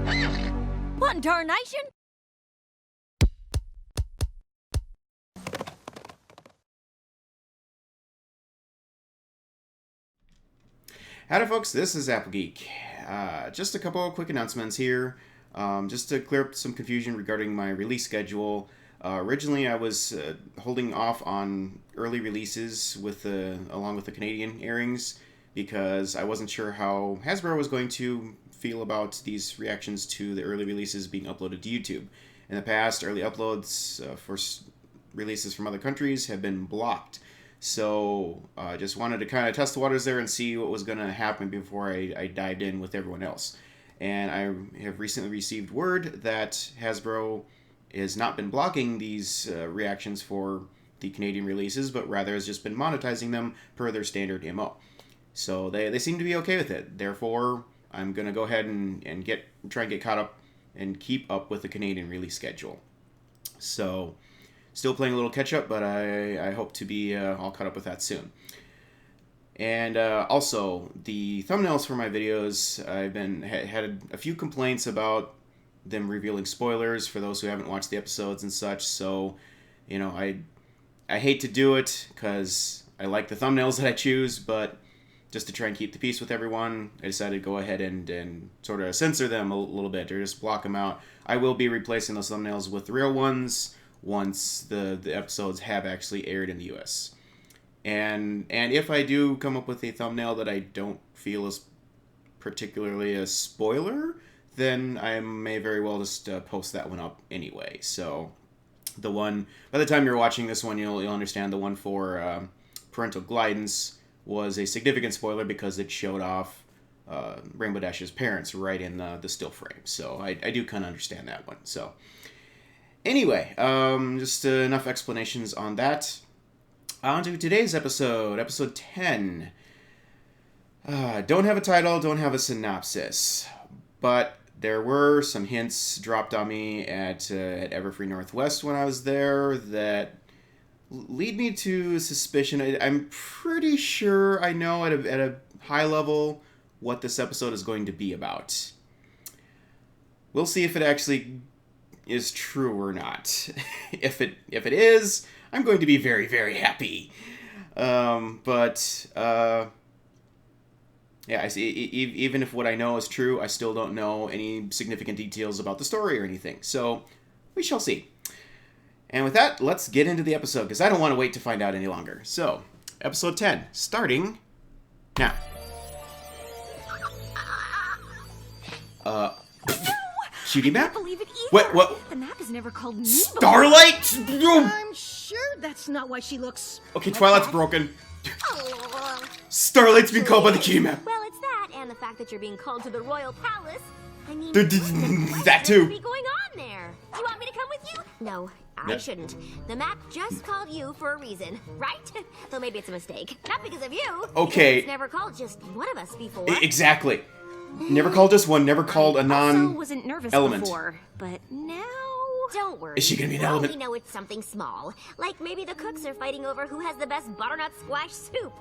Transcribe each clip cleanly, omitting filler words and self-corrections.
What in tarnation? Howdy folks, this is Applegeek. Just a couple of quick announcements here, just to clear up some confusion regarding my release schedule. Originally I was holding off on early releases along with the Canadian airings because I wasn't sure how Hasbro was going to feel about these reactions to the early releases being uploaded to YouTube. In the past, early uploads for releases from other countries have been blocked. So I just wanted to kind of test the waters there and see what was going to happen before I dived in with everyone else. And I have recently received word that Hasbro has not been blocking these reactions for the Canadian releases, but rather has just been monetizing them per their standard MO. So they seem to be okay with it. Therefore, I'm going to go ahead and try and get caught up and keep up with the Canadian release schedule. So still playing a little catch-up, but I hope to be all caught up with that soon. And also, the thumbnails for my videos, I've had a few complaints about them revealing spoilers for those who haven't watched the episodes and such, so, you know, I hate to do it, because I like the thumbnails that I choose, but just to try and keep the peace with everyone, I decided to go ahead and sort of censor them a little bit, or just block them out. I will be replacing those thumbnails with the real ones once the episodes have actually aired in the US. And if I do come up with a thumbnail that I don't feel is particularly a spoiler, then I may very well just post that one up anyway. So the one, by the time you're watching this one, you'll understand the one for parental guidance was a significant spoiler because it showed off Rainbow Dash's parents right in the still frame. So I do kind of understand that one. So anyway, just enough explanations on that. On to today's episode, episode 10. Don't have a title, don't have a synopsis, but there were some hints dropped on me at Everfree Northwest when I was there that lead me to suspicion. I'm pretty sure I know at a high level what this episode is going to be about. We'll see if it actually is true or not. If it is, I'm going to be very, very happy. Yeah, I see. Even if what I know is true, I still don't know any significant details about the story or anything. So we shall see. And with that, let's get into the episode, because I don't want to wait to find out any longer. So, episode 10, starting now. Cutie map? I can't believe it either. What? The map has never called me Starlight? I'm sure that's not why she looks... Okay, Twilight's broken. Starlight's been called by the cutie map. Well, it's that, and the fact that you're being called to the royal palace. I mean, that too. What's going on there? You want me to come with you? No, I shouldn't. The map just called you for a reason, right? Though maybe it's a mistake. Not because of you. Okay. It's never called just one of us before. Exactly. Never called us one, never called a I wasn't nervous element. before, but now... Don't worry. Is she gonna be an element? We know it's something small. Like maybe the cooks are fighting over who has the best butternut squash soup.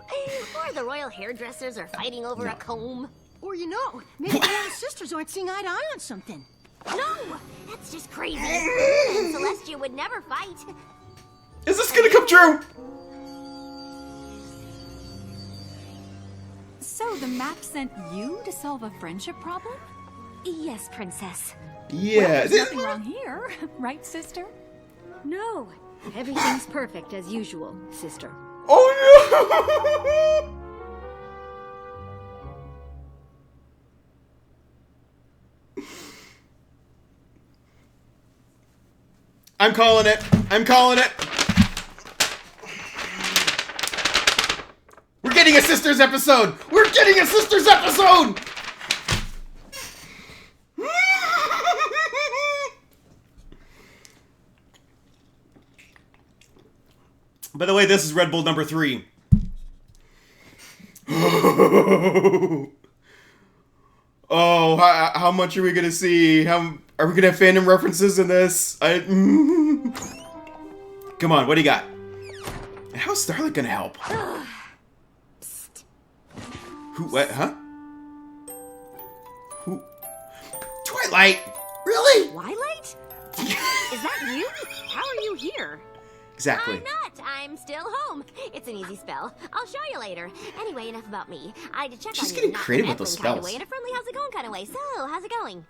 Or the royal hairdressers are fighting over a comb. Or you know, maybe the little sisters aren't seeing eye to eye on something. No! That's just crazy. And Celestia would never fight. Is this gonna come true? So the map sent you to solve a friendship problem? Yes, princess. Yeah. There's nothing wrong here, right, sister? No, everything's perfect as usual, sister. Oh no! I'm calling it. I'm calling it. We're getting a sisters episode. We're getting a sisters episode. By the way, this is Red Bull number 3. Oh, how much are we gonna see? Are we gonna have fandom references in this? Come on, what do you got? And how's Starlight gonna help? Who? What? Huh? Who? Twilight! Really? Twilight? Is that you? How are you here? Exactly. I'm not. I'm still home. It's an easy spell. I'll show you later. Anyway, enough about me. I had to check She's on getting you. Not creative in with an those Evelyn kind of spells. way, in a friendly how's it going kind of way. So, how's it going?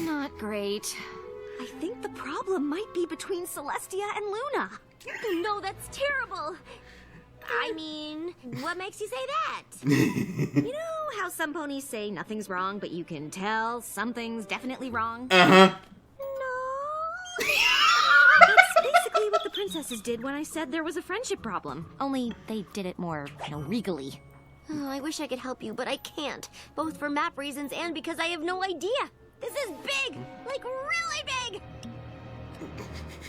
Not great. I think the problem might be between Celestia and Luna. No, that's terrible. I mean, what makes you say that? You know how some ponies say nothing's wrong, but you can tell something's definitely wrong? Uh-huh. No. That's basically what the princesses did when I said there was a friendship problem. Only they did it more, regally. Oh, I wish I could help you, but I can't. Both for map reasons and because I have no idea. This is big. Like, really big.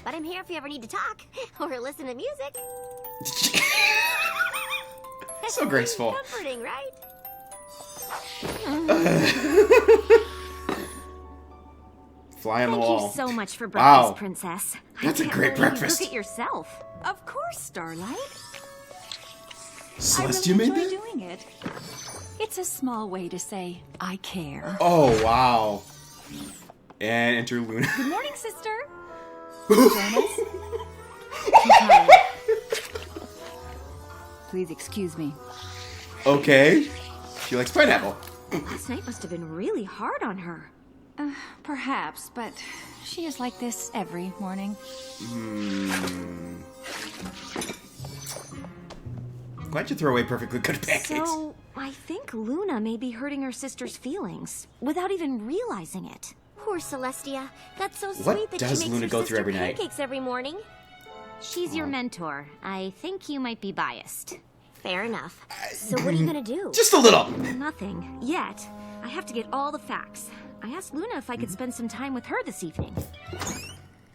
But I'm here if you ever need to talk or listen to music. So graceful. Comforting, right? Fly on the Thank wall. you so much for Wow. breakfast, Princess. That's I a can't great believe you breakfast. cook it yourself. Of course, Starlight. Celestia I really made enjoy that? doing it. It's a small way to say I care. Oh, wow. And enter Luna. Good morning, sister. Join us? Please excuse me. Okay. She likes pineapple. Last night must have been really hard on her. Perhaps, but she is like this every morning. Why'd you throw away perfectly good pancakes? So, I think Luna may be hurting her sister's feelings without even realizing it. Poor Celestia. That's so What sweet that does she makes Luna her go sister through every night? pancakes every morning. She's your mentor. I think you might be biased. Fair enough. So what are you gonna do? Just a little. Nothing. Yet. I have to get all the facts. I asked Luna if I could spend some time with her this evening.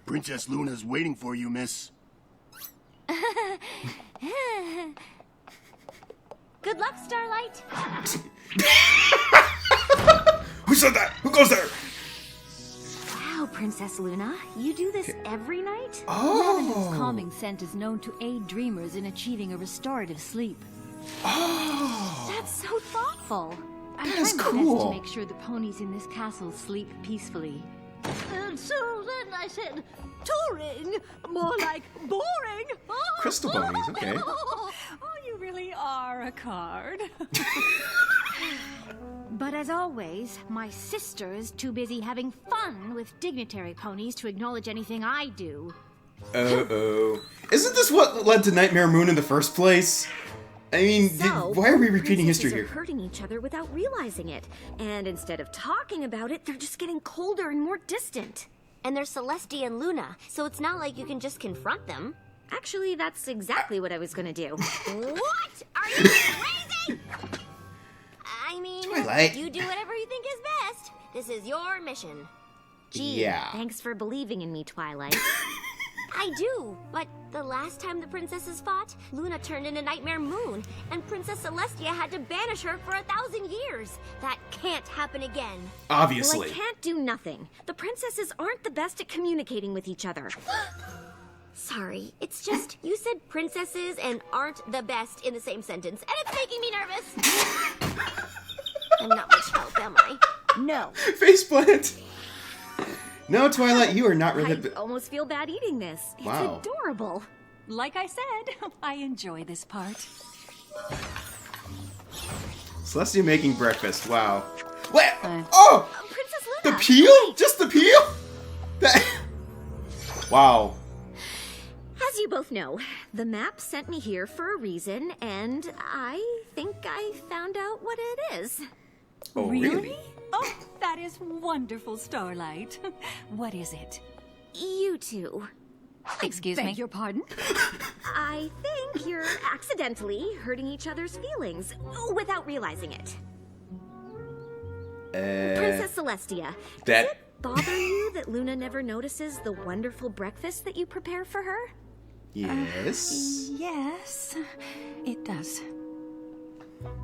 Princess Luna's waiting for you, miss. Good luck, Starlight. Who said that? Who goes there? Wow, Princess Luna. You do this every night? Lavender's calming scent is known to aid dreamers in achieving a restorative sleep. That's so thoughtful. I'm is trying my best cool. to make sure the ponies in this castle sleep peacefully. And so then I said, touring, more like boring. Crystal ponies, okay. Oh, you really are a card. But as always, my sister is too busy having fun with dignitary ponies to acknowledge anything I do. Uh-oh. Isn't this what led to Nightmare Moon in the first place? I mean, why are we repeating history princesses here? are hurting each other without realizing it. And instead of talking about it, they're just getting colder and more distant. And there's Celestia and Luna, so it's not like you can just confront them. Actually, that's exactly what I was gonna do. What? Are you crazy? I mean, Twilight. you do whatever you think is best. This is your mission. Gee, Yeah. thanks for believing in me, Twilight. I do, but the last time the princesses fought, Luna turned into Nightmare Moon, and Princess Celestia had to banish her for 1,000 years. That can't happen again. Obviously. Well, I can't do nothing. The princesses aren't the best at communicating with each other. Sorry, it's just you said princesses and aren't the best in the same sentence, and it's making me nervous. I'm not much help, am I? No. Faceplant. No, Twilight, you are not really. I almost feel bad eating this. It's Wow. adorable. Like I said, I enjoy this part. Celestia making breakfast. Wow. What? Uh. Oh, Princess the Luna! peel? Just the peel? That. Wow. As you both know, the map sent me here for a reason, and I think I found out what it is. Oh, really? Oh, that is wonderful, Starlight. What is it? You two. Excuse Beg me? your pardon? I think you're accidentally hurting each other's feelings without realizing it. Princess Celestia, that- does it bother you that Luna never notices the wonderful breakfast that you prepare for her? Yes. Yes, it does.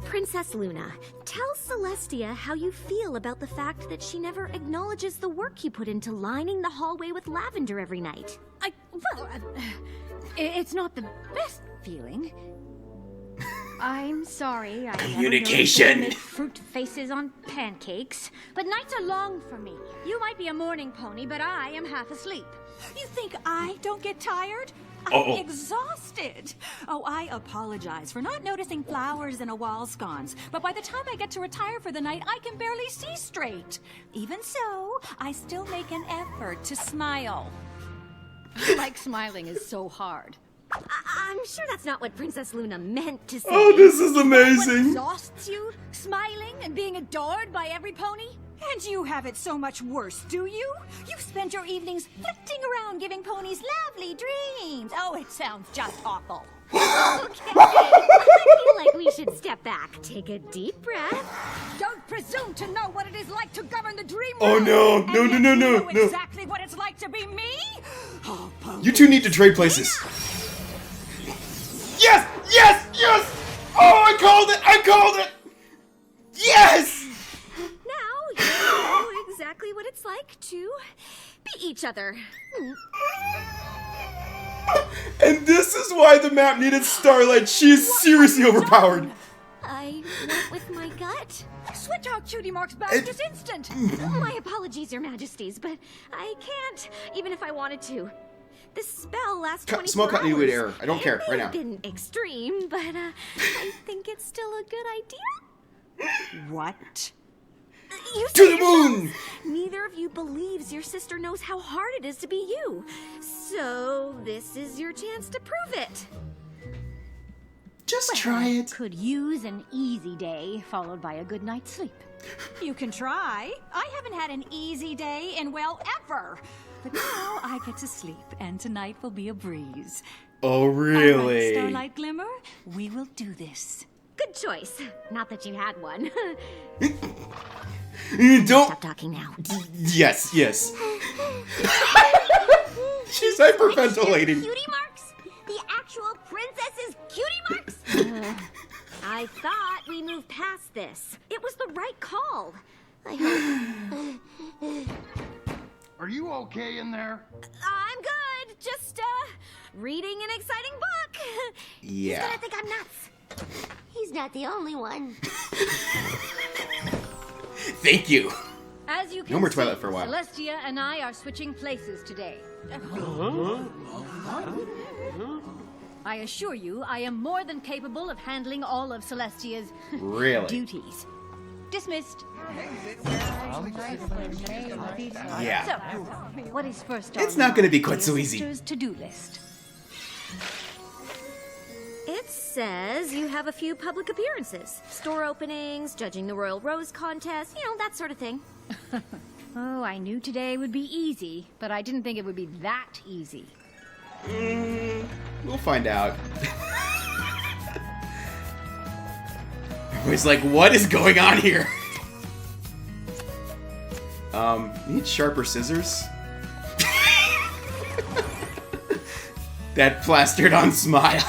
Princess Luna, tell Celestia how you feel about the fact that she never acknowledges the work you put into lining the hallway with lavender every night. It's not the best feeling. I'm sorry. I Communication. Make fruit faces on pancakes, but nights are long for me. You might be a morning pony, but I am half asleep. You think I don't get tired? Uh-oh. I'm exhausted. Oh, I apologize for not noticing flowers in a wall scones, but by the time I get to retire for the night, I can barely see straight. Even so, I still make an effort to smile. Like smiling is so hard. I'm sure that's not what Princess Luna meant to say. Oh, this is What amazing. exhausts you? Smiling and being adored by every pony? And you have it so much worse, do you? You spend your evenings flitting around giving ponies lovely dreams. Oh, it sounds just awful. Okay, I feel like we should step back, take a deep breath. Don't presume to know what it is like to govern the dream Oh world. no, And no, yet no, no, you no, know no. exactly what it's like to be me? Oh, pony. You two need to trade places. Yes! Yes! Yes! Oh, I called it! I called it! Yes! Now you know exactly what it's like to be each other. And this is why the map needed Starlight. She is seriously overpowered. I went with my gut. Switch out Cutie Mark's badge this instant. My apologies, Your Majesties, but I can't, even if I wanted to. This spell lasts 24 small hours. continuity error. I don't care, It may right have now. been extreme, but I think it's still a good idea. What? You To said the yourself, moon! Neither of you believes your sister knows how hard it is to be you. So this is your chance to prove it. Just try it. Could use an easy day followed by a good night's sleep. You can try. I haven't had an easy day in, well, ever. But now I get to sleep, and tonight will be a breeze. Oh, All right, really? Starlight Glimmer, we will do this. Good choice. Not that you had one. Don't. Stop talking now. Yes, yes. She's hyperventilating. Cutie marks? The actual princess's cutie marks? I thought we moved past this. It was the right call. I hope. Are you okay in there? I'm good. Just, reading an exciting book. He's Yeah. gonna think I'm nuts. He's not the only one. Thank you. As you can No more see, Twilight for a while. Celestia and I are switching places today. I assure you, I am more than capable of handling all of Celestia's Really? duties. Dismissed. Yeah. So, what is first It's on not gonna be my quite so easy. sister's to-do list? It says you have a few public appearances. Store openings, judging the Royal Rose contest, you know, that sort of thing. Oh, I knew today would be easy, but I didn't think it would be that easy. We'll find out. Everybody's like, what is going on here? Need sharper scissors? That plastered on smile.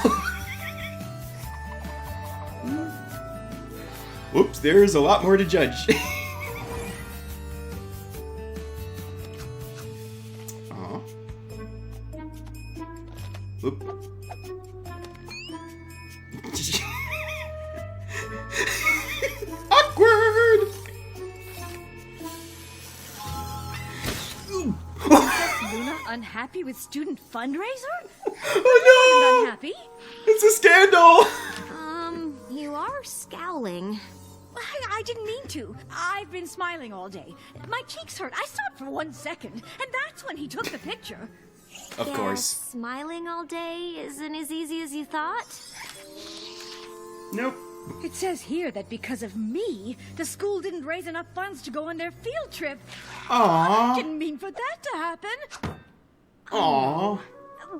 Whoops, there's a lot more to judge. Aw. Whoop. Awkward! Luna unhappy with student fundraiser? Oh no! Unhappy? It's a scandal! You are scowling. I didn't mean to. I've been smiling all day. My cheeks hurt. I stopped for 1 second, and that's when he took the picture. Of Guess course. smiling all day isn't as easy as you thought? Nope. It says here that because of me, the school didn't raise enough funds to go on their field trip. Aww. Didn't mean for that to happen. Aww.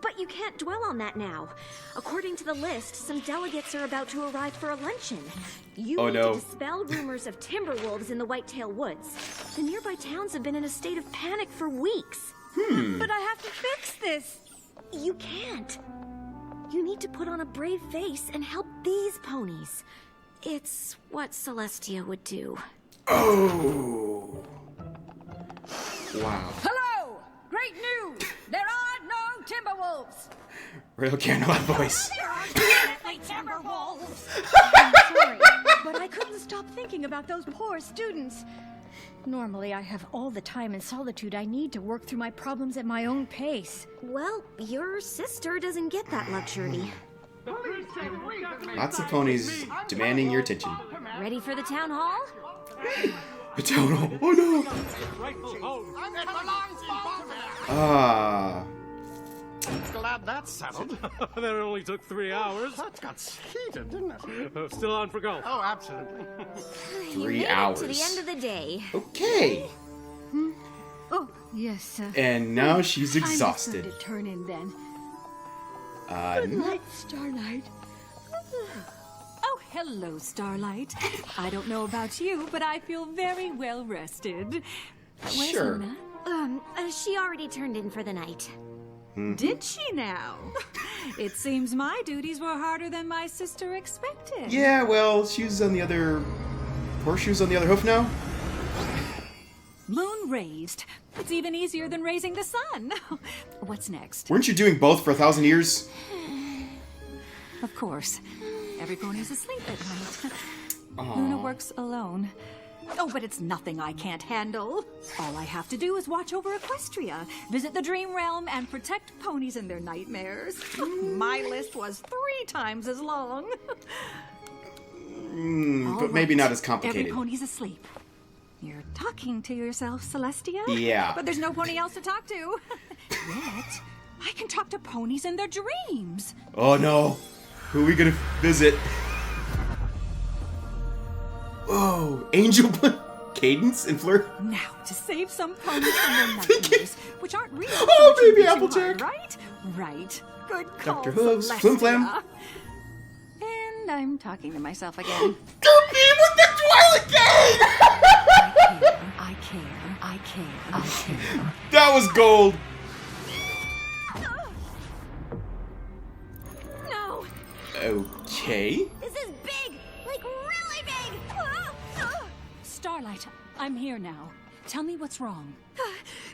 But you can't dwell on that now. According to the list, some delegates are about to arrive for a luncheon. You Oh, need no. to dispel rumors of timber wolves in the Whitetail Woods. The nearby towns have been in a state of panic for weeks. But I have to fix this. You can't. You need to put on a brave face and help these ponies. It's what Celestia would do. Oh. Wow. Hello! Great news! There are no timber wolves. Real Candlelight voice. There are definitely timber wolves. but I couldn't stop thinking about those poor students. Normally, I have all the time and solitude I need to work through my problems at my own pace. Well, your sister doesn't get that luxury. Lots of ponies demanding your attention. Ready for the town hall? A town hall. Oh no! Ah. Glad that's settled. That only took 3 hours. That got heated, didn't it? Still on for golf. Oh, absolutely. You made 3 it hours. to the end of the day. Okay. Oh, yes. And now she's Time is exhausted. to turn in then. Good night, Starlight. Oh, hello, Starlight. I don't know about you, but I feel very well rested. Where's Sure. Luna? She already turned in for the night. Did she now? It seems my duties were harder than my sister expected. Yeah, well, shoes on the other... Horseshoes on the other hoof now? Moon raised. It's even easier than raising the sun. What's next? Weren't you doing both for 1,000 years? Of course. Every pony's asleep at night. Aw. Luna works alone. Oh, but it's nothing I can't handle. All I have to do is watch over Equestria, visit the dream realm, and protect ponies in their nightmares. My list was 3 times as long. But maybe not as Every complicated. pony's asleep. You're talking to yourself, Celestia? Yeah. But there's no pony else to talk to. Yet, I can talk to ponies in their dreams. Oh no. Who are we gonna visit? Oh, Angel Cadence and Fleur. Now, to save some ponies from their nightmares, which aren't real. so Oh, it shouldn't baby be too Applejack. hard, Right? Right. Good call, Dr. Hooves, Celestia. Flim Flam. And I'm talking to myself again. Derpy with the Twilight Game! I care. That was gold. No! Okay. This is big! Like really big! Starlight, I'm here now. Tell me what's wrong.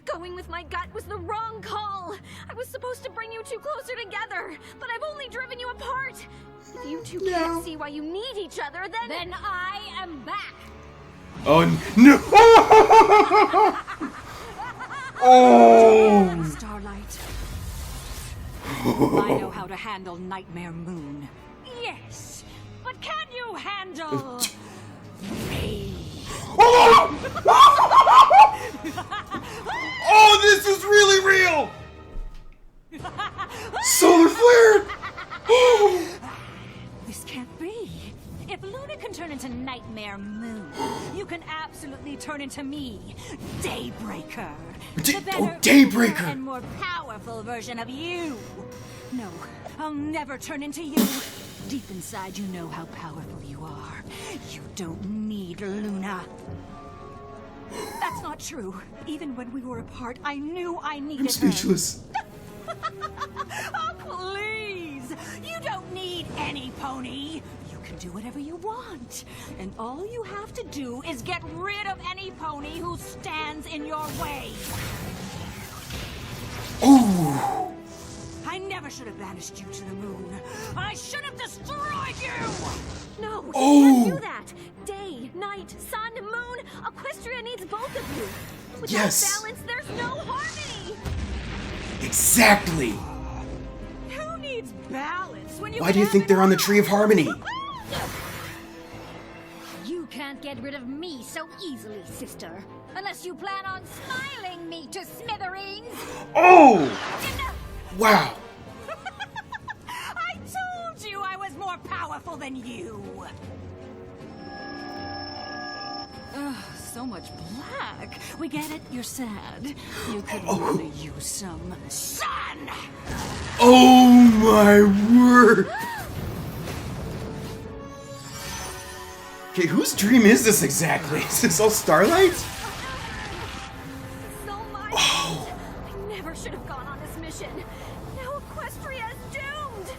Going with my gut was the wrong call. I was supposed to bring you two closer together, but I've only driven you apart. If you two can't see why you need each other, then I am back. Oh no! Oh! Starlight. I know how to handle Nightmare Moon. Yes, but can you handle me? Oh! Oh, this is really real! Solar flare! Oh! This can't be. If Luna can turn into Nightmare Moon, you can absolutely turn into me, Daybreaker. The better, Daybreaker! bigger, and more powerful version of you. No, I'll never turn into you. Deep inside, you know how powerful you are. You don't need Luna. That's not true. Even when we were apart, I knew I needed I'm speechless. Oh, please! You don't need any pony. You can do whatever you want. And all you have to do is get rid of any pony who stands in your way. Oh! I never should have banished you to the moon. I should have destroyed you! No, you Oh! can't do that. Day, night, sun, moon. Equestria needs both of you. Without Yes. balance, there's no harmony. Exactly! Who needs balance when you Why do you have think it they're on the all? Tree of Harmony? You can't get rid of me so easily, sister. Unless you plan on smiling me to smithereens. Oh! Wow! I told you I was more powerful than you! Ugh, so much black. We get it, you're sad. You could really use some sun! Oh my word! Okay, whose dream is this exactly? Is this all Starlight? So much. Oh! I never should have gone on this mission. Now Equestria is doomed.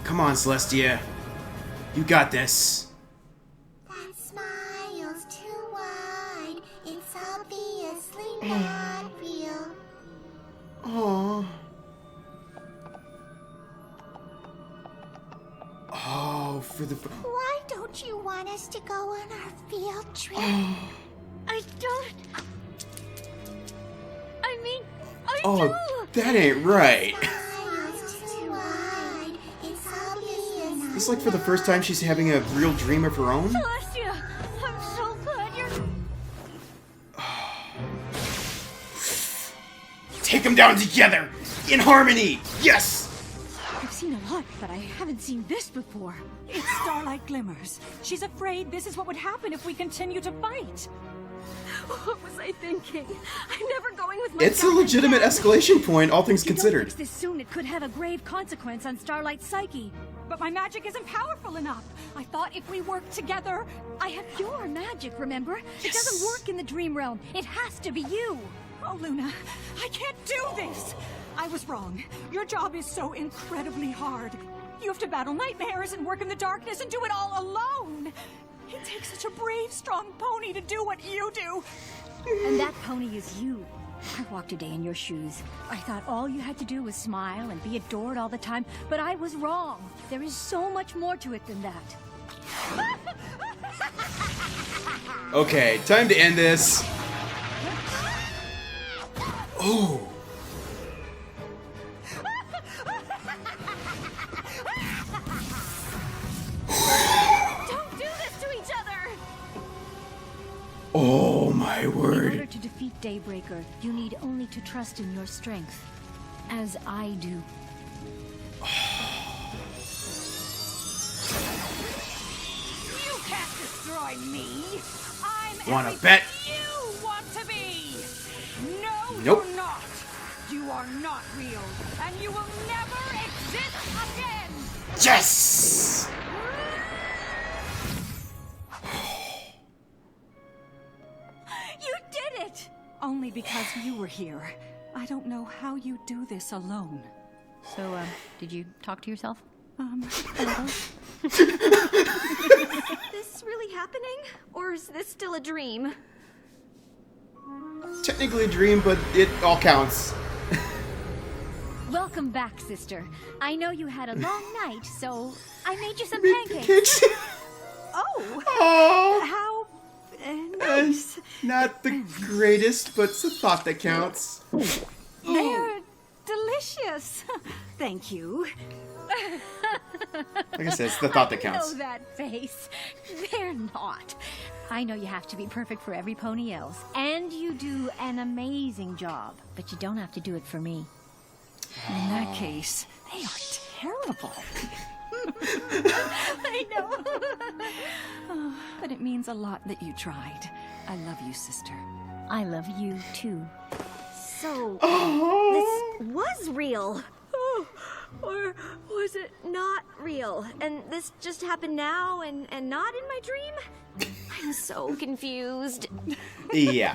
Come on, Celestia. You got this. That smile's too wide. It's obviously not real. Aww. Oh. for the... Why don't you want us to go on our field trip? I don't. I mean, I Oh, do. that ain't right. Miles too wide. It's obvious. It's like for the first time she's having a real dream of her own. Celestia, I'm so glad you're. Take them down together! In harmony! Yes! I've seen a lot, but I haven't seen this before. It's Starlight Glimmers. She's afraid this is what would happen if we continue to fight. What was I thinking? I'm never going with my It's a gut legitimate again. escalation point, all things If you don't considered. fix this soon, it could have a grave consequence on Starlight's psyche. But my magic isn't powerful enough. I thought if we worked together, I have your magic, remember? Yes. It doesn't work in the dream realm. It has to be you. Oh, Luna, I can't do this! I was wrong. Your job is so incredibly hard. You have to battle nightmares and work in the darkness and do it all alone. It takes such a brave, strong pony to do what you do. And that pony is you. I walked a day in your shoes. I thought all you had to do was smile and be adored all the time, but I was wrong. There is so much more to it than that. Okay, time to end this. Oh. Don't do this to each other! Oh my In word. order to defeat Daybreaker, you need only to trust in your strength. As I do. You can't destroy me. I'm Wanna everything bet? you want to be. No, Nope. you're not. You are not real, and you will never exist again. Yes! You did it! Only because you were here. I don't know how you do this alone. So, did you talk to yourself? Is this really happening? Or is this still a dream? Technically a dream, but it all counts. Welcome back, sister. I know you had a long night, so I made you some pancakes. Pancakes. Oh, Oh, how nice. not the greatest, but it's a thought that counts. They're delicious. Thank you. Like I said, it's the thought that I counts. know that face. They're not. I know you have to be perfect for every pony else, and you do an amazing job, but you don't have to do it for me. In that case, they are terrible. I know. Oh, but it means a lot that you tried. I love you, sister. I love you too. So, Oh. this was real. Or was it not real? And this just happened now and not in my dream? I'm so confused. Yeah.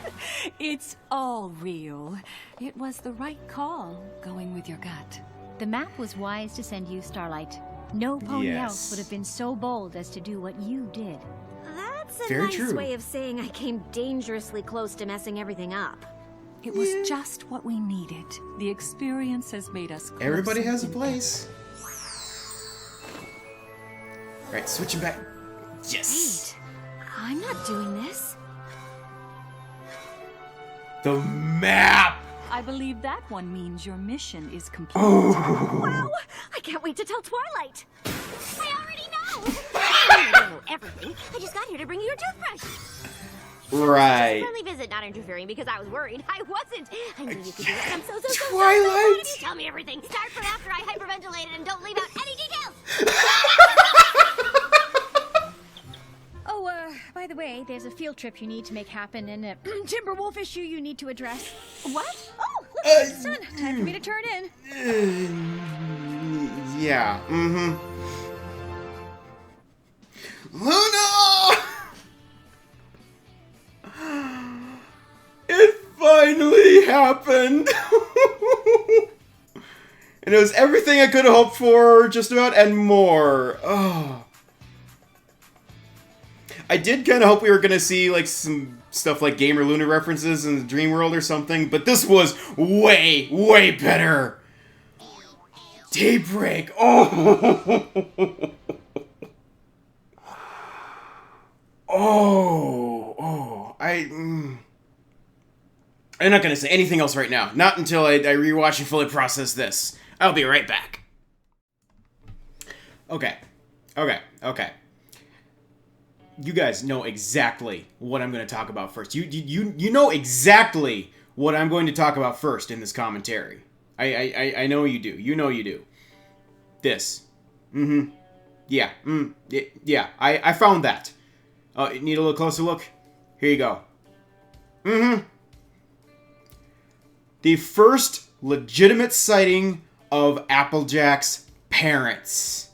It's all real. It was the right call, going with your gut. The map was wise to send you, Starlight. No pony Yes. else would have been so bold as to do what you did. That's a Very nice true. way of saying I came dangerously close to messing everything up. It was just what we needed. The experience has made us closer. Everybody has a than place. Right, switching back. Yes. I'm not doing this. The map. I believe that one means your mission is complete. Wow! I can't wait to tell Twilight. I already know! I don't know everything. I just got here to bring you your toothbrush. Right. Friendly visit, not interfering, because I was worried. I wasn't. I knew you could do it. I'm so Twilight. sorry. Tell me everything. Start from after I hyperventilated and don't leave out any details. Oh, by the way, there's a field trip you need to make happen and a Timberwolf issue you need to address. What? Oh, look, it's the sun. Time for me to turn in. Yeah. Mm-hmm. Luna! It finally happened! And it was everything I could have hoped for, just about, and more. Oh. I did kind of hope we were going to see, like, some stuff like Gamer Luna references in the Dream World or something, but this was way, way better! Daybreak! Oh! I'm not going to say anything else right now. Not until I rewatch and fully process this. I'll be right back. Okay. You guys know exactly what I'm going to talk about first. You know exactly what I'm going to talk about first in this commentary. I know you do. You know you do. This. Mm-hmm. Yeah. Yeah. I found that. Need a little closer look? Here you go. Mm-hmm. The first legitimate sighting of Applejack's parents.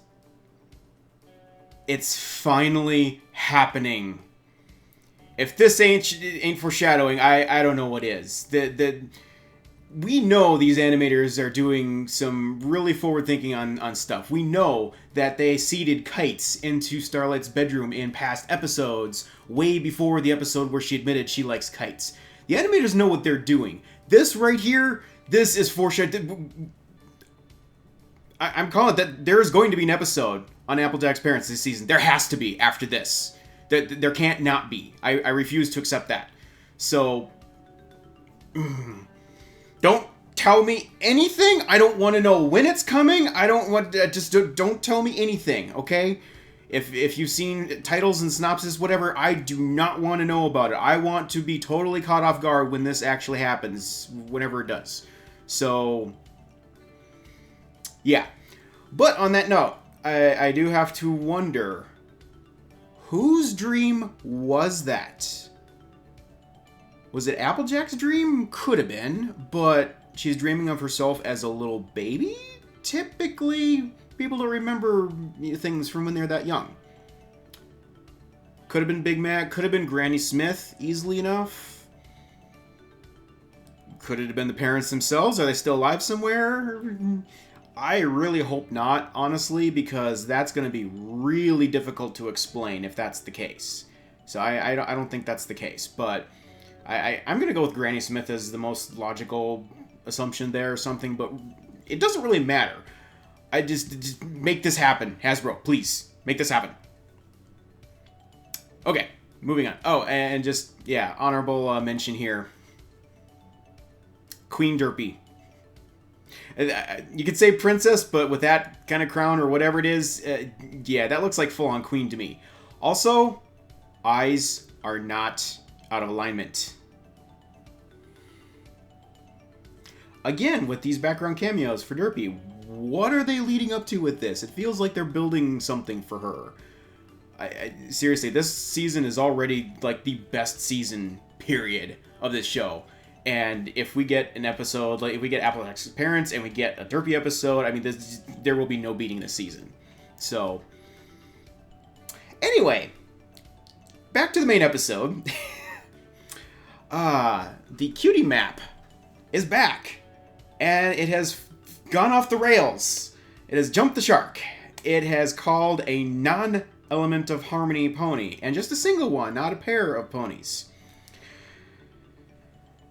It's finally happening. If this ain't foreshadowing, I don't know what is. We know these animators are doing some really forward thinking on stuff. We know that they seeded kites into Starlight's bedroom in past episodes, way before the episode where she admitted she likes kites. The animators know what they're doing. This right here, this is foreshadowing. I'm calling it that there is going to be an episode on Applejack's parents this season. There has to be after this. There can't not be. I refuse to accept that. So, don't tell me anything. I don't want to know when it's coming. I don't want just don't tell me anything, okay? If you've seen titles and synopsis, whatever, I do not want to know about it. I want to be totally caught off guard when this actually happens, whenever it does. So, yeah. But on that note, I do have to wonder, whose dream was that? Was it Applejack's dream? Could have been, but she's dreaming of herself as a little baby? Typically, people don't remember things from when they're that young. Could have been Big Mac, could have been Granny Smith, easily enough. Could it have been the parents themselves? Are they still alive somewhere? I really hope not, honestly, because that's going to be really difficult to explain if that's the case. So I don't think that's the case, but I'm going to go with Granny Smith as the most logical assumption there or something, but it doesn't really matter. I just make this happen, Hasbro, please. Make this happen. Okay, moving on. Oh, and just, yeah, honorable mention here. Queen Derpy. You could say princess, but with that kind of crown or whatever it is, yeah, that looks like full-on queen to me. Also, eyes are not out of alignment. Again, with these background cameos for Derpy, what are they leading up to with this? It feels like they're building something for her. Seriously, this season is already like the best season, period, of this show. And if we get an episode, like if we get Applejack's parents and we get a Derpy episode, I mean, there will be no beating this season. So, anyway, back to the main episode. The cutie map is back, and it has gone off the rails. It has jumped the shark. It has called a non-element of harmony pony, and just a single one, not a pair of ponies.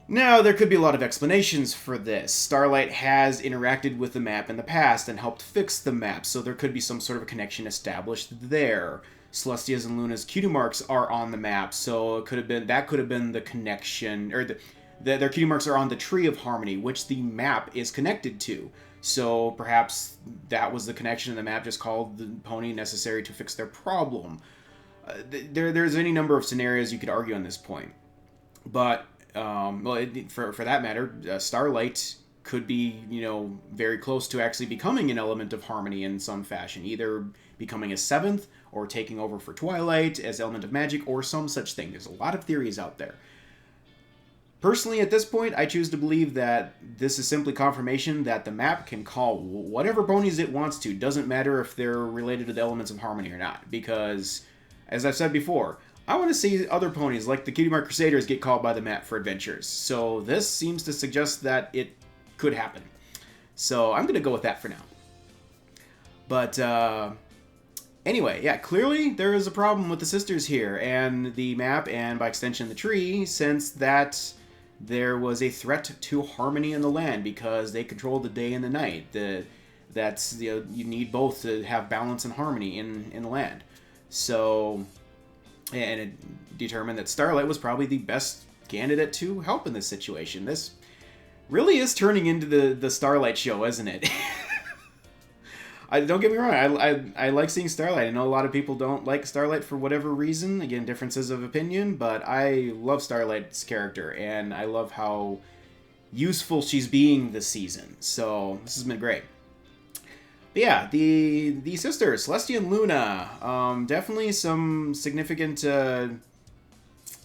Now, there could be a lot of explanations for this. Starlight has interacted with the map in the past and helped fix the map, so there could be some sort of a connection established there. Celestia's and Luna's cutie marks are on the map, so it could have been the connection, or their cutie marks are on the Tree of Harmony, which the map is connected to. So perhaps that was the connection, and the map just called the pony necessary to fix their problem. There's any number of scenarios you could argue on this point, but for that matter, Starlight could be, very close to actually becoming an element of harmony in some fashion, either becoming a seventh or taking over for Twilight as element of magic or some such thing. There's a lot of theories out there. Personally, at this point, I choose to believe that this is simply confirmation that the map can call whatever ponies it wants to. Doesn't matter if they're related to the elements of harmony or not, because, as I've said before, I want to see other ponies like the Cutie Mark Crusaders get called by the map for adventures. So this seems to suggest that it could happen. So I'm going to go with that for now. But anyway, yeah, clearly there is a problem with the sisters here and the map, and by extension the tree, since that there was a threat to harmony in the land because they control the day and the night. You need both to have balance and harmony in the land. So and it determined that Starlight was probably the best candidate to help in this situation. This really is turning into the Starlight show, isn't it? Don't get me wrong, I like seeing Starlight. I know a lot of people don't like Starlight for whatever reason. Again, differences of opinion, but I love Starlight's character, and I love how useful she's being this season. So this has been great. But yeah, the sisters, Celestia and Luna, definitely some significant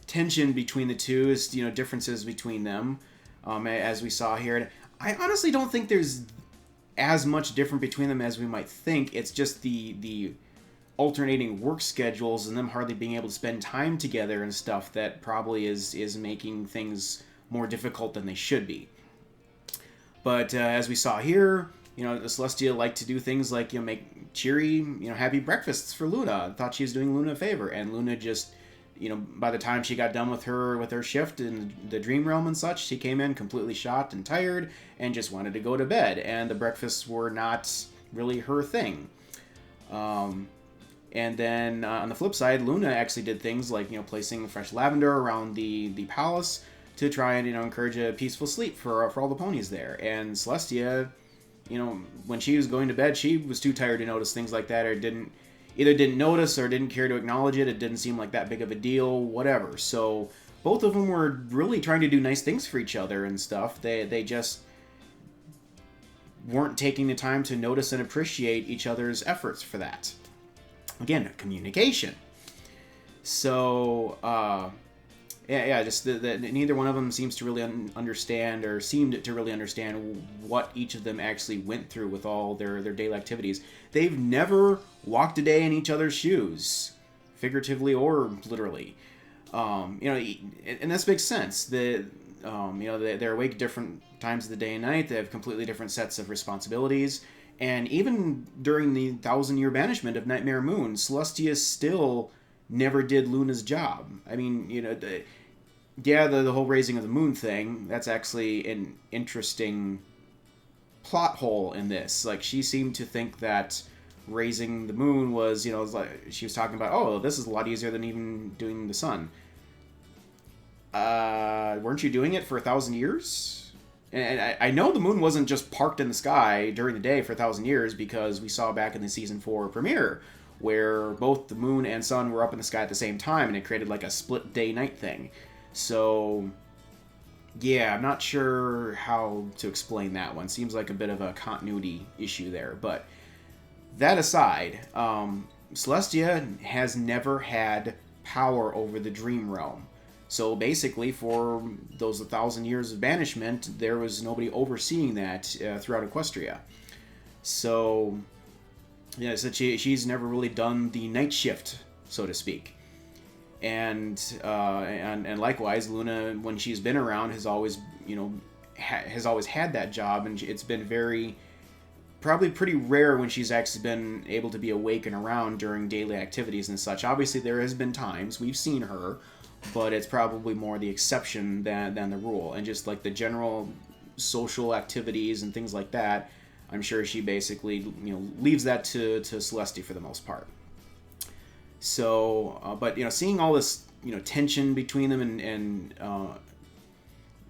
tension between the two, is, you know, differences between them, as we saw here. And I honestly don't think there's as much different between them as we might think. It's just the alternating work schedules and them hardly being able to spend time together and stuff that probably is making things more difficult than they should be. But as we saw here, you know, Celestia liked to do things like, you know, make cheery, you know, happy breakfasts for Luna. Thought she was doing Luna a favor, and Luna just, you know, by the time she got done with her shift in the dream realm and such, she came in completely shot and tired and just wanted to go to bed, and the breakfasts were not really her thing. And then on the flip side, Luna actually did things like, you know, placing fresh lavender around the palace to try and, you know, encourage a peaceful sleep for all the ponies there. And Celestia, you know, when she was going to bed, she was too tired to notice things like that, or either didn't notice or didn't care to acknowledge it. It didn't seem like that big of a deal, whatever. So both of them were really trying to do nice things for each other and stuff. They just weren't taking the time to notice and appreciate each other's efforts for that. Again, communication. So, just that neither one of them seems to really understand, or seemed to really understand, what each of them actually went through with all their daily activities. They've never walked a day in each other's shoes, figuratively or literally. You know, and this makes sense. You know, they're awake different times of the day and night. They have completely different sets of responsibilities. And even during the 1,000-year banishment of Nightmare Moon, Celestia still never did Luna's job. I mean, you know, the whole raising of the moon thing, that's actually an interesting plot hole in this. Like, she seemed to think that raising the moon was, you know, like she was talking about, oh, this is a lot easier than even doing the sun. Weren't you doing it for 1,000 years? And I know the moon wasn't just parked in the sky during the day for 1,000 years, because we saw back in the Season 4 premiere where both the moon and sun were up in the sky at the same time, and it created like a split day-night thing. So, yeah, I'm not sure how to explain that one. Seems like a bit of a continuity issue there. But that aside, Celestia has never had power over the dream realm. So basically, for those 1,000 years of banishment, there was nobody overseeing that throughout Equestria. So, yeah, so she's never really done the night shift, so to speak. And likewise, Luna, when she's been around, has always, you know, has always had that job, and it's been probably pretty rare when she's actually been able to be awake and around during daily activities and such. Obviously, there has been times we've seen her, but it's probably more the exception than the rule. And just like the general social activities and things like that, I'm sure she basically, you know, leaves that to Celestia for the most part. So, but, you know, seeing all this, you know, tension between them and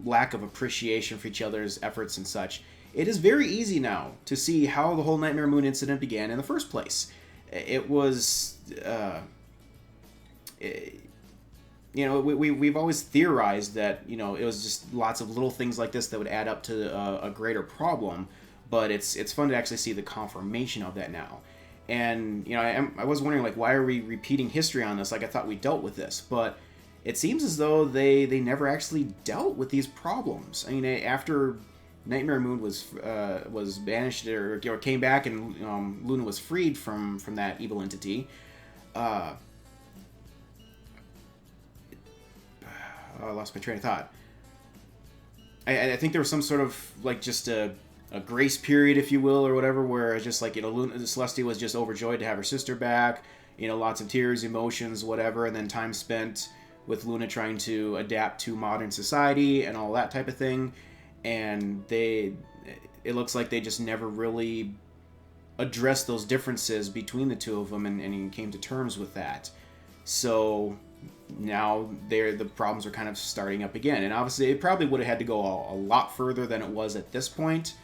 lack of appreciation for each other's efforts and such, it is very easy now to see how the whole Nightmare Moon incident began in the first place. It was, you know, we've always theorized that, you know, it was just lots of little things like this that would add up to a greater problem, but it's fun to actually see the confirmation of that now. And, you know, I was wondering, like, why are we repeating history on this? Like, I thought we dealt with this, but it seems as though they never actually dealt with these problems. I mean, after Nightmare Moon was banished or came back and Luna was freed from that evil entity, I lost my train of thought. I think there was some sort of, like, just a grace period, if you will, or whatever, where it's just like, you know, Celestia was just overjoyed to have her sister back, you know, lots of tears, emotions, whatever, and then time spent with Luna trying to adapt to modern society and all that type of thing. And it looks like they just never really addressed those differences between the two of them and came to terms with that. So, now the problems are kind of starting up again. And obviously it probably would have had to go a lot further than it was at this point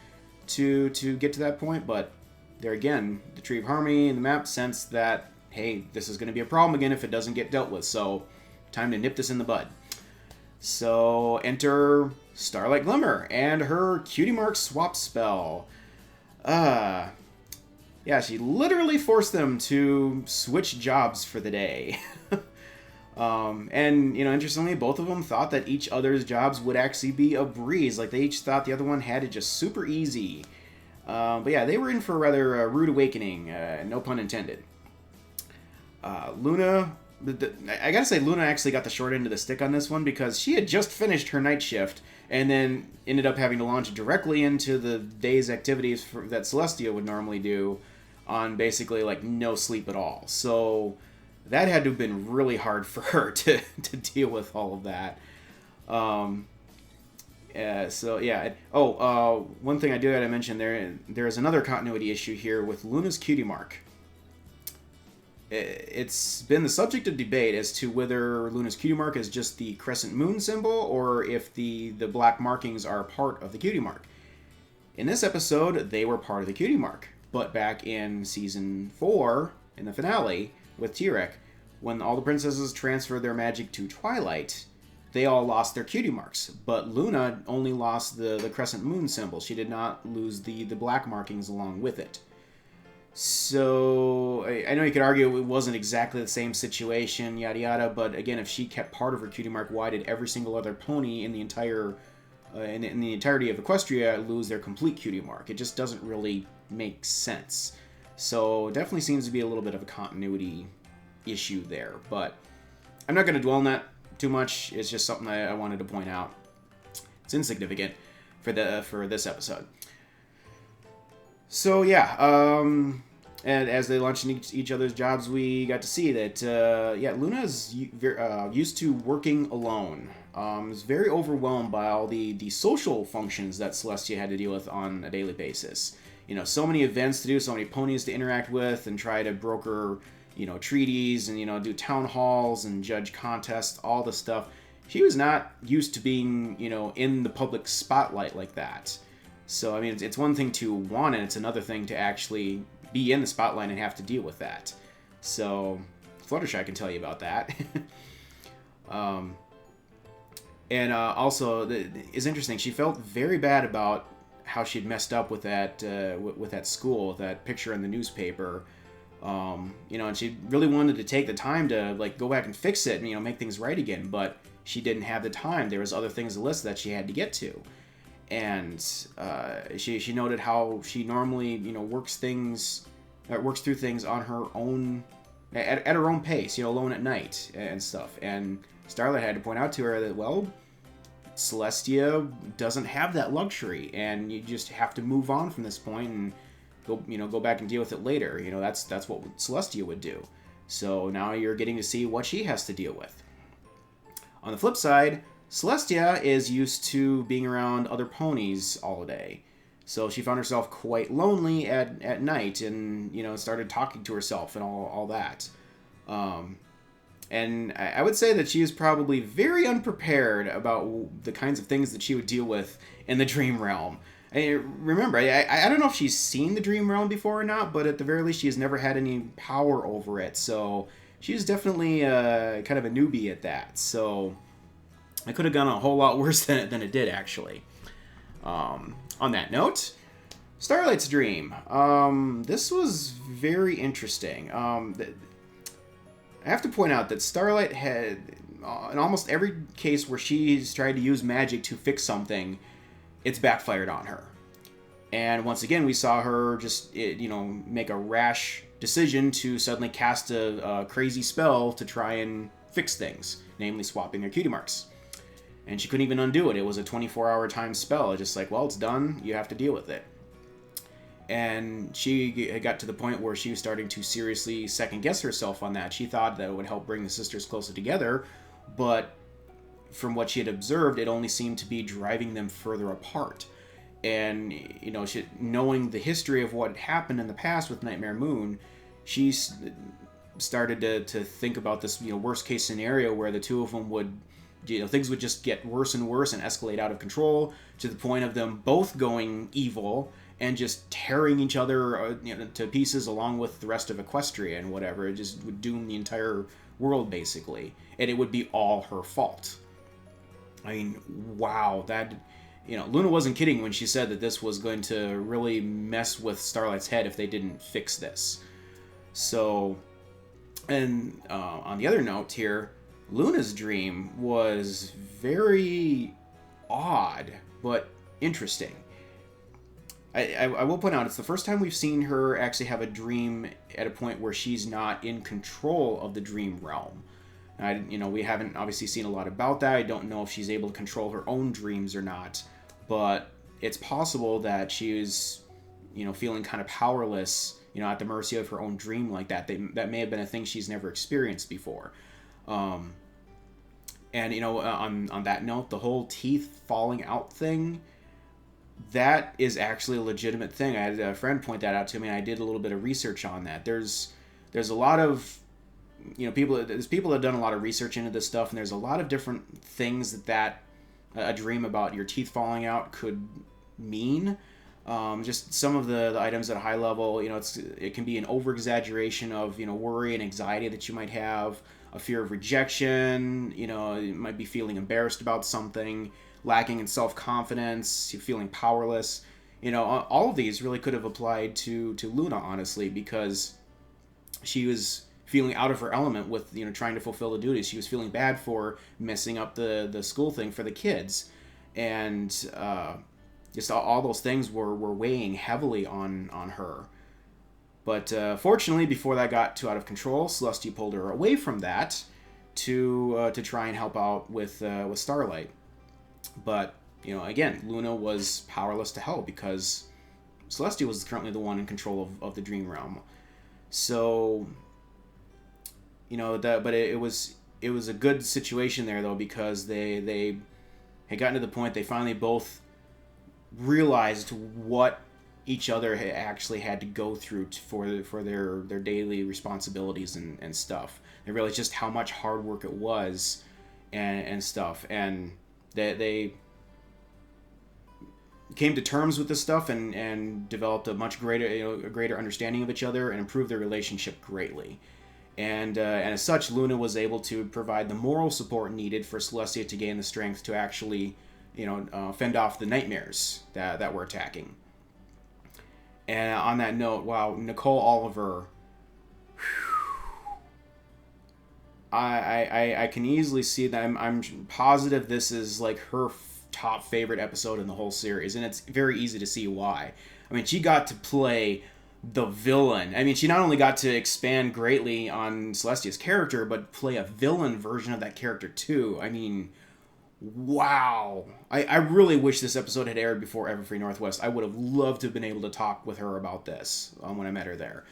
to get to that point, but there again, the Tree of Harmony and the map sense that, hey, this is going to be a problem again if it doesn't get dealt with, so time to nip this in the bud. So enter Starlight Glimmer and her Cutie Mark swap spell. Yeah, she literally forced them to switch jobs for the day. And, you know, interestingly, both of them thought that each other's jobs would actually be a breeze. Like, they each thought the other one had it just super easy. But yeah, they were in for a rather rude awakening, no pun intended. Luna, I gotta say, Luna actually got the short end of the stick on this one because she had just finished her night shift and then ended up having to launch directly into the day's activities that Celestia would normally do on basically, like, no sleep at all. So that had to have been really hard for her to deal with all of that. So yeah. One thing I do gotta mention, there is another continuity issue here with Luna's Cutie Mark. It's been the subject of debate as to whether Luna's Cutie Mark is just the crescent moon symbol or if the black markings are part of the Cutie Mark. In this episode, they were part of the Cutie Mark, but back in season 4, in the finale, with T-Rex, when all the princesses transferred their magic to Twilight, they all lost their Cutie Marks, but Luna only lost the crescent moon symbol. She did not lose the black markings along with it. So, I know you could argue it wasn't exactly the same situation, yada yada, but again, if she kept part of her Cutie Mark, why did every single other pony in the entire in the entirety of Equestria lose their complete Cutie Mark? It just doesn't really make sense. So, definitely seems to be a little bit of a continuity issue there, but I'm not going to dwell on that too much. It's just something I wanted to point out. It's insignificant for this episode. So yeah, and as they launched in each other's jobs, we got to see that Luna is used to working alone. Is very overwhelmed by all the social functions that Celestia had to deal with on a daily basis. You know, so many events to do, so many ponies to interact with, and try to broker, you know, treaties and, you know, do town halls and judge contests, all the stuff. She was not used to being, you know, in the public spotlight like that. So, I mean, it's one thing to want it, it's another thing to actually be in the spotlight and have to deal with that. So, Fluttershy can tell you about that. Also, it's interesting, she felt very bad about how she'd messed up with that school, that picture in the newspaper. You know, and she really wanted to take the time to, like, go back and fix it and, you know, make things right again, but she didn't have the time. There was other things on the list that she had to get to. And she noted how she normally, you know, works through things on her own, at her own pace, you know, alone at night and stuff. And Starlight had to point out to her that, well, Celestia doesn't have that luxury, and you just have to move on from this point and go back and deal with it later. You know, that's what Celestia would do. So now you're getting to see what she has to deal with. On the flip side, Celestia is used to being around other ponies all day. So she found herself quite lonely at night and, you know, started talking to herself and all that. And I would say that she is probably very unprepared about the kinds of things that she would deal with in the Dream Realm. Remember, I don't know if she's seen the Dream Realm before or not, but at the very least she has never had any power over it. So she's definitely kind of a newbie at that. So it could have gone a whole lot worse than it did, actually. On that note, Starlight's dream. This was very interesting. I have to point out that Starlight had, in almost every case where she's tried to use magic to fix something, it's backfired on her. And once again, we saw her just, make a rash decision to suddenly cast a crazy spell to try and fix things, namely swapping her cutie marks. And she couldn't even undo it. It was a 24-hour timed spell. It's just like, well, it's done. You have to deal with it. And she got to the point where she was starting to seriously second-guess herself on that. She thought that it would help bring the sisters closer together, but from what she had observed, it only seemed to be driving them further apart. And, knowing the history of what happened in the past with Nightmare Moon, started to think about this, worst case scenario where the two of them would, things would just get worse and worse and escalate out of control to the point of them both going evil and just tearing each other to pieces along with the rest of Equestria and whatever. It just would doom the entire world, basically. And it would be all her fault. I mean, wow, that... Luna wasn't kidding when she said that this was going to really mess with Starlight's head if they didn't fix this. So, and on the other note here, Luna's dream was very odd, but interesting. I will point out, it's the first time we've seen her actually have a dream at a point where she's not in control of the dream realm. We haven't obviously seen a lot about that. I don't know if she's able to control her own dreams or not, but it's possible that she is, feeling kind of powerless, at the mercy of her own dream like that. That may have been a thing she's never experienced before. On that note, the whole teeth falling out thing, that is actually a legitimate thing. I had a friend point that out to me, and I did a little bit of research on that. There's a lot of people that have done a lot of research into this stuff, and there's a lot of different things that a dream about your teeth falling out could mean. Just some of the items at a high level, it can be an over-exaggeration of, worry and anxiety that you might have, a fear of rejection, you might be feeling embarrassed about something, lacking in self-confidence, you're feeling powerless. All of these really could have applied to Luna, honestly, because she was feeling out of her element with, trying to fulfill the duties. She was feeling bad for messing up the school thing for the kids. And just all those things were weighing heavily on her. But fortunately, before that got too out of control, Celestia pulled her away from that to try and help out with Starlight. But, again, Luna was powerless to help because Celestia was currently the one in control of the dream realm. So, but it was a good situation there, though, because they had gotten to the point they finally both realized what each other actually had to go through for their daily responsibilities and stuff. They realized just how much hard work it was and stuff, and they came to terms with this stuff and developed a much greater understanding of each other and improved their relationship greatly. And as such, Luna was able to provide the moral support needed for Celestia to gain the strength to actually, fend off the nightmares that were attacking. And on that note, wow, Nicole Oliver, I can easily see that. I'm positive this is like her top favorite episode in the whole series, and it's very easy to see why. I mean, she got to play the villain. I mean, she not only got to expand greatly on Celestia's character, but play a villain version of that character too. I mean, wow. I really wish this episode had aired before Everfree Northwest. I would have loved to have been able to talk with her about this when I met her there.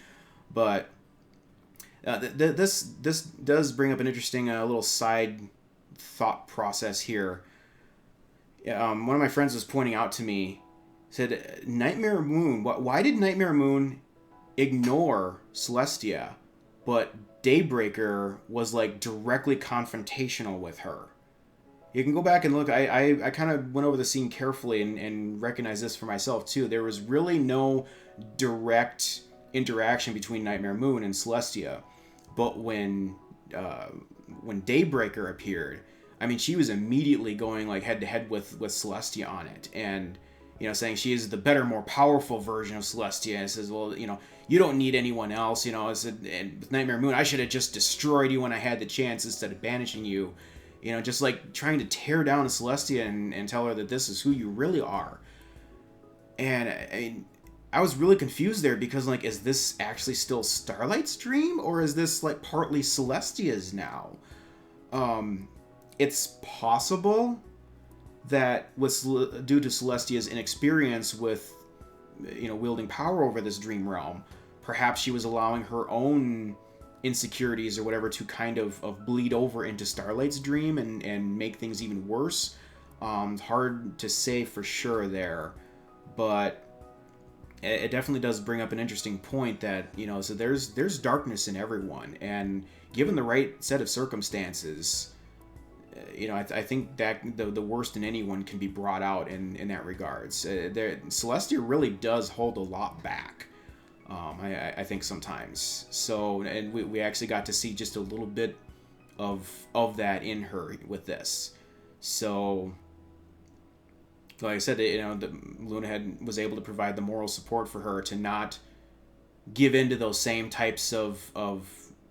But this does bring up an interesting little side thought process here. One of my friends was pointing out to me, said, Nightmare Moon, why did Nightmare Moon ignore Celestia, but Daybreaker was like directly confrontational with her? You can go back and look. I kind of went over the scene carefully and recognized this for myself too. There was really no direct interaction between Nightmare Moon and Celestia, but when Daybreaker appeared, I mean, she was immediately going like head to head with Celestia on it, and saying she is the better, more powerful version of Celestia. And says, well, you don't need anyone else. I said, and with Nightmare Moon, I should have just destroyed you when I had the chance instead of banishing you. Just like trying to tear down Celestia and tell her that this is who you really are. And I was really confused there because, like, is this actually still Starlight's dream, or is this like partly Celestia's now? It's possible that was due to Celestia's inexperience with, wielding power over this dream realm. Perhaps she was allowing her own insecurities or whatever to kind of bleed over into Starlight's dream and make things even worse. Hard to say for sure there, but it definitely does bring up an interesting point that, you know, so there's darkness in everyone, and given the right set of circumstances, you know, I think that the worst in anyone can be brought out in that regards. Celestia really does hold a lot back, I think sometimes. So, and we actually got to see just a little bit of that in her with this. So, like I said, you know, Luna was able to provide the moral support for her to not give in to those same types of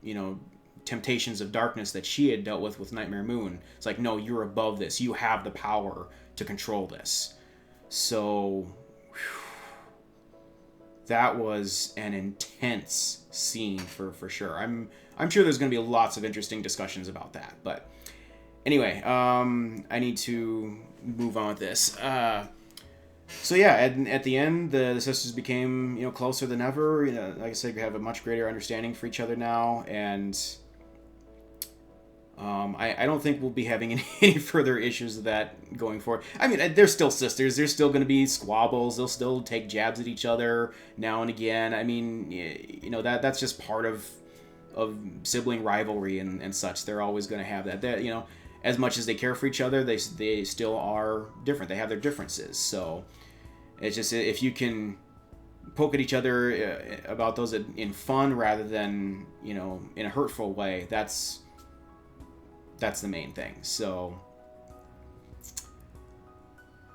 you know, temptations of darkness that she had dealt with Nightmare Moon. It's like, no, you're above this. You have the power to control this. So, that was an intense scene for sure. I'm sure there's going to be lots of interesting discussions about that. But anyway, I need to move on with this. So yeah, at the end, the sisters became, you know, closer than ever. You know, like I said, we have a much greater understanding for each other now, and I don't think we'll be having any further issues with that going forward. I mean, they're still sisters. There's still going to be squabbles. They'll still take jabs at each other now and again. I mean, you know, that's just part of sibling rivalry and such. They're always going to have that. You know, as much as they care for each other, they still are different. They have their differences. So it's just, if you can poke at each other about those in fun rather than, you know, in a hurtful way, that's the main thing. So,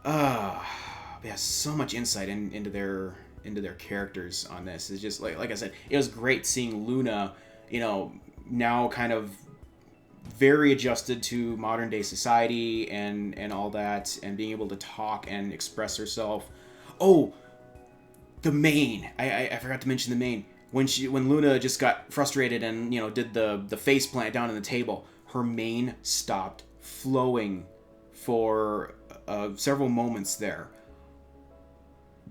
yeah, so much insight into their characters on this. It's just like I said, it was great seeing Luna, you know, now kind of very adjusted to modern day society and all that, and being able to talk and express herself. Oh, the mane. I forgot to mention the mane. When Luna just got frustrated and, you know, did the face plant down on the table, her mane stopped flowing for several moments there.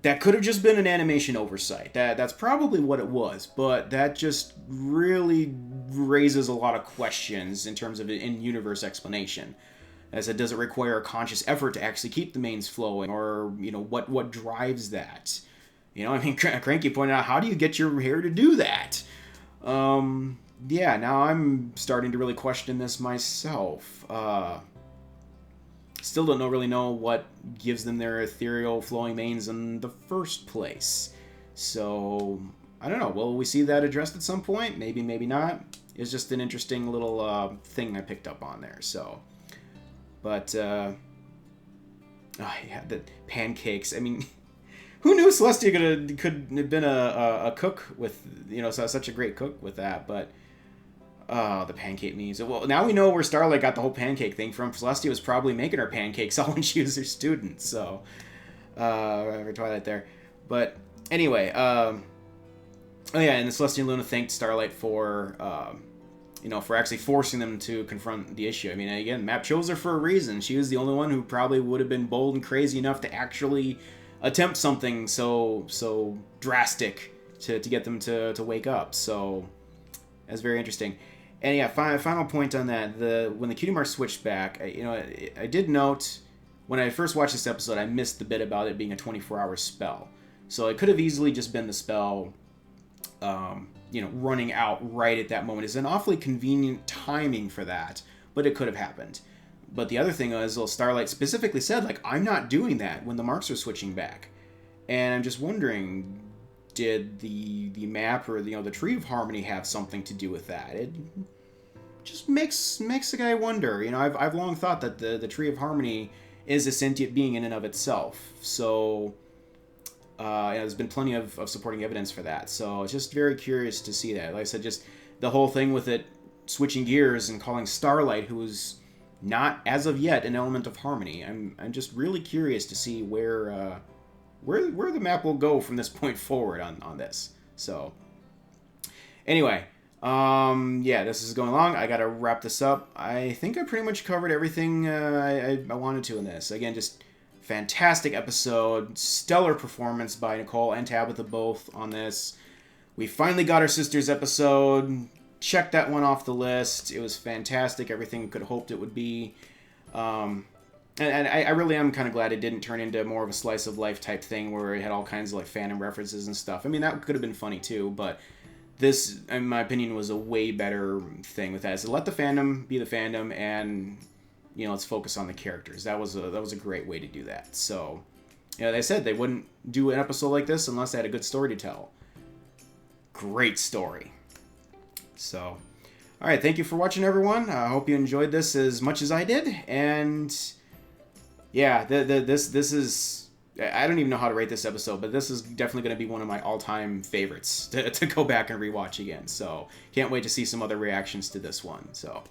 That could have just been an animation oversight. That's probably what it was, but that just really raises a lot of questions in terms of an in-universe explanation. As it, does it require a conscious effort to actually keep the manes flowing, or, you know, what drives that? You know, I mean, Cranky pointed out, how do you get your hair to do that? Yeah, now I'm starting to really question this myself. Still don't really know what gives them their ethereal flowing manes in the first place. So, I don't know. Will we see that addressed at some point? Maybe, maybe not. It's just an interesting little thing I picked up on there. So, but, yeah, the pancakes. I mean, who knew Celestia could have been a cook with, you know, such a great cook with that, but... the pancake memes. Well, now we know where Starlight got the whole pancake thing from. Celestia was probably making her pancakes all when she was her student, so... for Twilight there. But, anyway, oh yeah, and Celestia and Luna thanked Starlight for, you know, for actually forcing them to confront the issue. I mean, again, Map chose her for a reason. She was the only one who probably would have been bold and crazy enough to actually attempt something so drastic to get them to wake up, so... That's very interesting. And yeah, final point on that. When the cutie mark switched back, I did note when I first watched this episode, I missed the bit about it being a 24-hour spell. So it could have easily just been the spell, you know, running out right at that moment. It's an awfully convenient timing for that, but it could have happened. But the other thing is, well, Starlight specifically said, like, I'm not doing that when the marks are switching back. And I'm just wondering, did the map or the Tree of Harmony have something to do with that? It just makes the guy wonder. You know, I've long thought that the Tree of Harmony is a sentient being in and of itself. So there's been plenty of supporting evidence for that. So it's just very curious to see that. Like I said, just the whole thing with it switching gears and calling Starlight, who is not as of yet an element of harmony. I'm just really curious to see where the map will go from this point forward on this. So, anyway, yeah, this is going along. I gotta wrap this up. I think I pretty much covered everything I wanted to in this. Again, just fantastic episode. Stellar performance by Nicole and Tabitha both on this. We finally got our sisters episode. Check that one off the list. It was fantastic. Everything we could have hoped it would be. And I really am kind of glad it didn't turn into more of a slice of life type thing where it had all kinds of like fandom references and stuff. I mean, that could have been funny too, but this, in my opinion, was a way better thing with that. So let the fandom be the fandom, and let's focus on the characters. That was a great way to do that. So, they said they wouldn't do an episode like this unless they had a good story to tell. Great story. So, all right, thank you for watching, everyone. I hope you enjoyed this as much as I did, and yeah, this is, I don't even know how to rate this episode, but this is definitely going to be one of my all-time favorites to go back and rewatch again. So can't wait to see some other reactions to this one. So,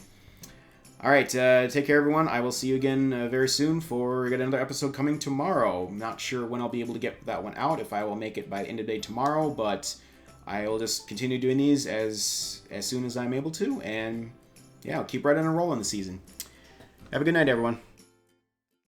all right, take care, everyone. I will see you again very soon for another episode coming tomorrow. Not sure when I'll be able to get that one out, if I will make it by the end of the day tomorrow, but I will just continue doing these as soon as I'm able to, and yeah, I'll keep right on a roll in the season. Have a good night, everyone.